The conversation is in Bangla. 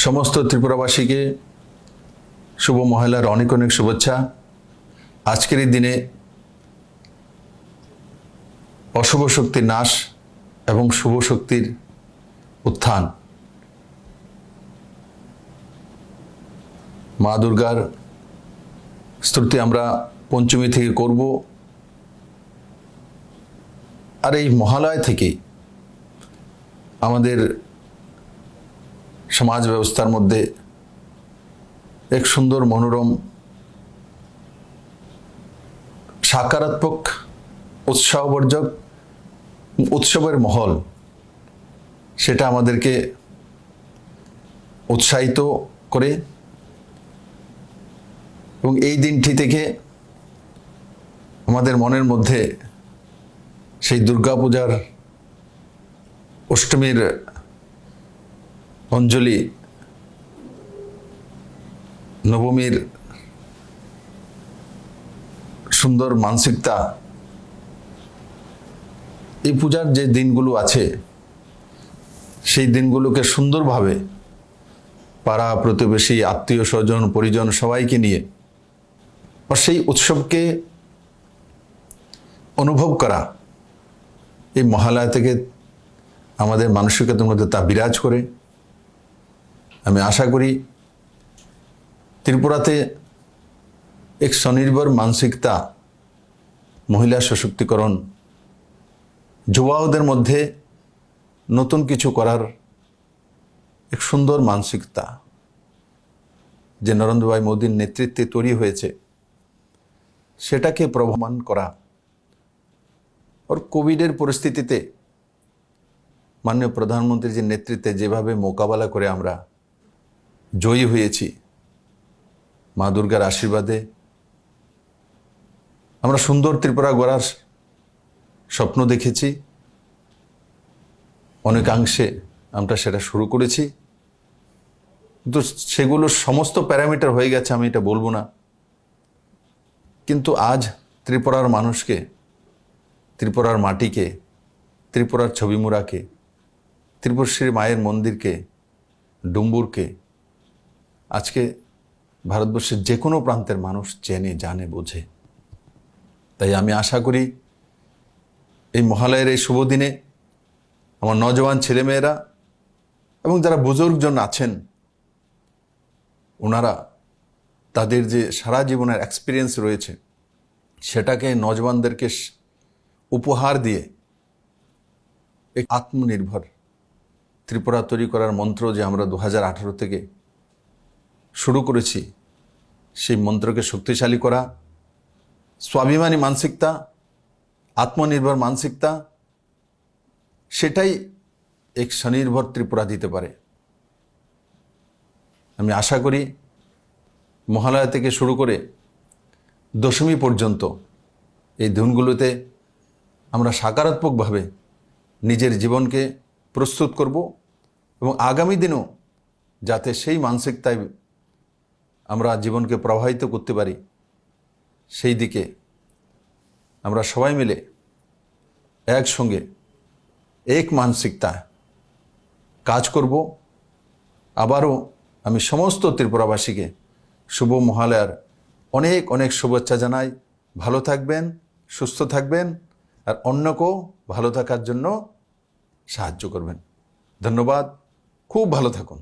সমস্ত ত্রিপুরাবাসীকে শুভ মহালয়ার অনেক অনেক শুভেচ্ছা। আজকের এই দিনে অশুভ শক্তির নাশ এবং শুভ শক্তির উত্থান, মা দুর্গার স্তুতি আমরা পঞ্চমী থেকে করব। আর এই মহালয়া থেকে আমাদের সমাজ ব্যবস্থার মধ্যে এক সুন্দর মনোরম সাকারাত্মক উৎসাহবর্ধক উৎসবের মহল, সেটা আমাদেরকে উৎসাহিত করে এবং এই দিনটি থেকে আমাদের মনের মধ্যে সেই দুর্গাপূজার অষ্টমীর অঞ্জলি, নবমীর সুন্দর মানসিকতা, এই পূজার যে দিনগুলো আছে সেই দিনগুলোকে সুন্দরভাবে পাড়া প্রতিবেশী আত্মীয় স্বজন পরিজন সবাইকে নিয়ে আর সেই উৎসবকে অনুভব করা, এই মহালয়া থেকে আমাদের মানসিকতার মধ্যে তা বিরাজ করে। আমি আশা করি ত্রিপুরাতে এক স্বনির্ভর মানসিকতা, মহিলা সশক্তিকরণ, যুবাদের মধ্যে নতুন কিছু করার এক সুন্দর মানসিকতা যে নরেন্দ্র ভাই মোদীর নেতৃত্বে তৈরি হয়েছে, সেটাকে প্রভাবমান করা। আর কোভিডের পরিস্থিতিতে মাননীয় প্রধানমন্ত্রীর যে নেতৃত্বে যেভাবে মোকাবেলা করে আমরা জয়ী হয়েছি, মা দুর্গার আশীর্বাদে আমরা সুন্দর ত্রিপুরা গড়ার স্বপ্ন দেখেছি। অনেকাংশে আমরা সেটা শুরু করেছি, কিন্তু সেগুলো সমস্ত প্যারামিটার হয়ে গেছে আমি এটা বলবো না। কিন্তু আজ ত্রিপুরার মানুষকে, ত্রিপুরার মাটিকে, ত্রিপুরার ছবিমুড়াকে, ত্রিপুরেশ্বরী মায়ের মন্দিরকে, ডুম্বুরকে আজকে ভারতবর্ষের যে কোনো প্রান্তের মানুষ চেনে, জানে, বোঝে। তাই আমি আশা করি এই মহালয়ের এই শুভ দিনে আমার নজওয়ান ছেলেমেয়েরা এবং যারা বুজুর্গজন আছেন, ওনারা তাদের যে সারা জীবনের এক্সপিরিয়েন্স রয়েছে সেটাকে নজওয়ানদেরকে উপহার দিয়ে এক আত্মনির্ভর ত্রিপুরা তৈরি করার মন্ত্র যে আমরা 2018 থেকে শুরু করেছি, সেই মন্ত্রকে শক্তিশালী করা, স্বাভিমানী মানসিকতা, আত্মনির্ভর মানসিকতা, সেটাই এক স্বনির্ভর ত্রিপুরা দিতে পারে। আমি আশা করি মহালয়া থেকে শুরু করে দশমী পর্যন্ত এই দিনগুলোতে আমরা সকারাত্মকভাবে নিজের জীবনকে প্রস্তুত করব এবং আগামী দিনও যাতে সেই মানসিকতায় আমরা জীবনকে প্রবাহিত করতে পারি, সেই দিকে আমরা সবাই মিলে একসঙ্গে এক মানসিকতা কাজ করব। আবারও আমি সমস্ত ত্রিপুরাবাসীকে শুভ মহালয়ার অনেক অনেক শুভেচ্ছা জানাই। ভালো থাকবেন, সুস্থ থাকবেন আর অন্যকেও ভালো থাকার জন্য সাহায্য করবেন। ধন্যবাদ, খুব ভালো থাকুন।